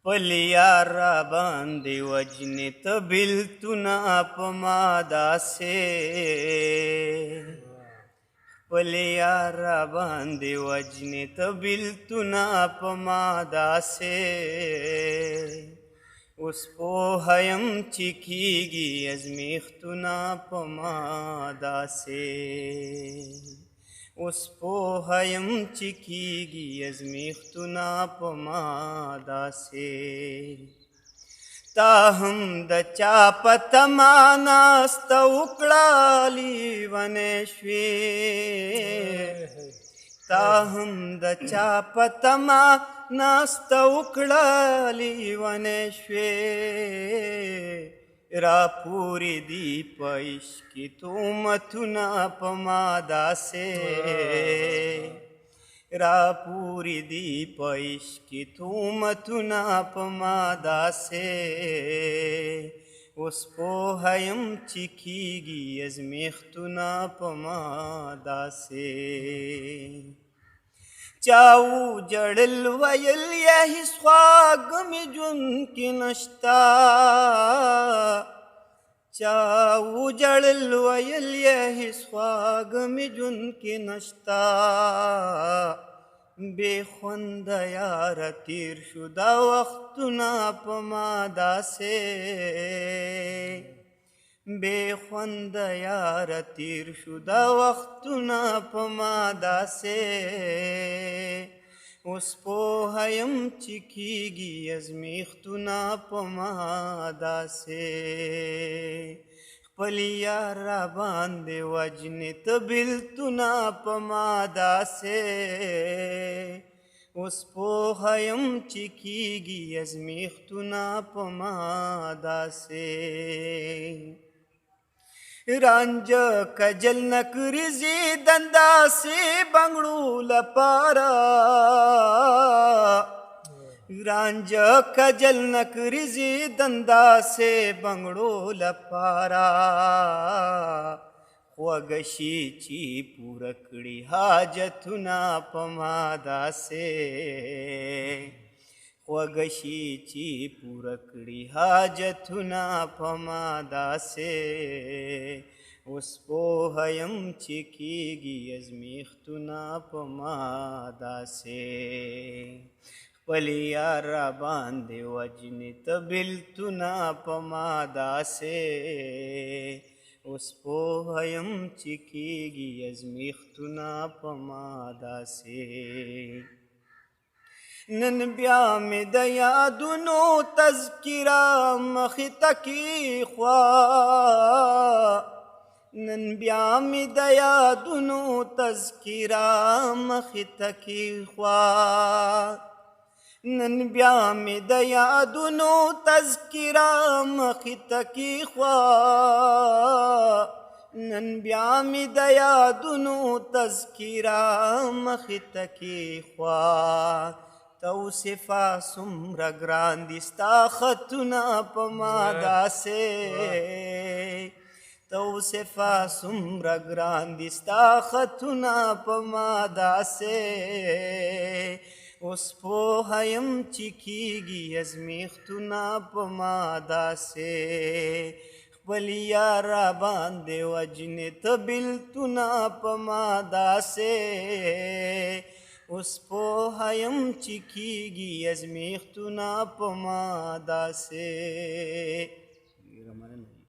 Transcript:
پلیار را باندې وجنې ته بیلتونه په ما داسې پلیار را باندې وجنې ته بیلتونه په ما داسې اوس پوهیم چې کیږي ازمیښتونه په ما داسې اوس پوهیم چې کیږي ازمیښتونه په ما داسې تا هم د چا په تمه ناسته وکړه لیونی شوې تا هم د چا په تمه ناسته وکړه لیونی شوې را پورې دي په عشقي تهمتونه په ما داسې را پورې دي په عشقي تهمتونه په ما داسې اوس پوهیم چې کیږي ازمیښتونه په ما داسې چا وجړل ویل یا هیڅ خواږه مې ژوند کې نشته چا وجړل ویل یا هیڅ خواږه مې ژوند کې نشته بې خونده یاره تیر شو دا وختونه په ما داسې بے خوند یار تیر شو دا وختونه په ما داسې اوس پوهیم چې کیږي ازمیښتونه په ما داسې خپل یار را باندې وجنې ته بیلتونه په ما داسې اوس پوهیم چې کیږي ازمیښتونه په ما داسې رانجه کجل نکریزی دنداسې بنګړو لپاره رانجه کجل نکریزی دنداسې بنګړو لپاره خوږشي چې پوره کړي حاجتونه په ما داسې خوږشي چې پوره کړي حاجتونه په ما داسې اوس پوهیم چې کیږي ازمیښتونه په ما داسې خپل یار را باندې وجنې ته بیلتونه په ما داسې اوس پوهیم چې کیږي ازمیښتونه په ما داسې نن بیا مې د یادونو تذکره مخې ته کېښوه نن بیا مې د یادونو تذکره مخې ته کېښوه نن بیا مې د یادونو تذکره مخې ته کېښوه نن بیا مې د یادونو تذکره مخې ته کېښوه توصیفه څومره ګران دي ستا خطونه په ما داسې توصیفه څومره ګران دي ستا خطونه په ما داسې اوس پوهیم چې کیږي ازمیښتونه په ما داسې خپل یار را باندې وجنې ته بیلتونه په ما داسې اوس پوهیم چې کیږي ازمیښتونه په ما داسې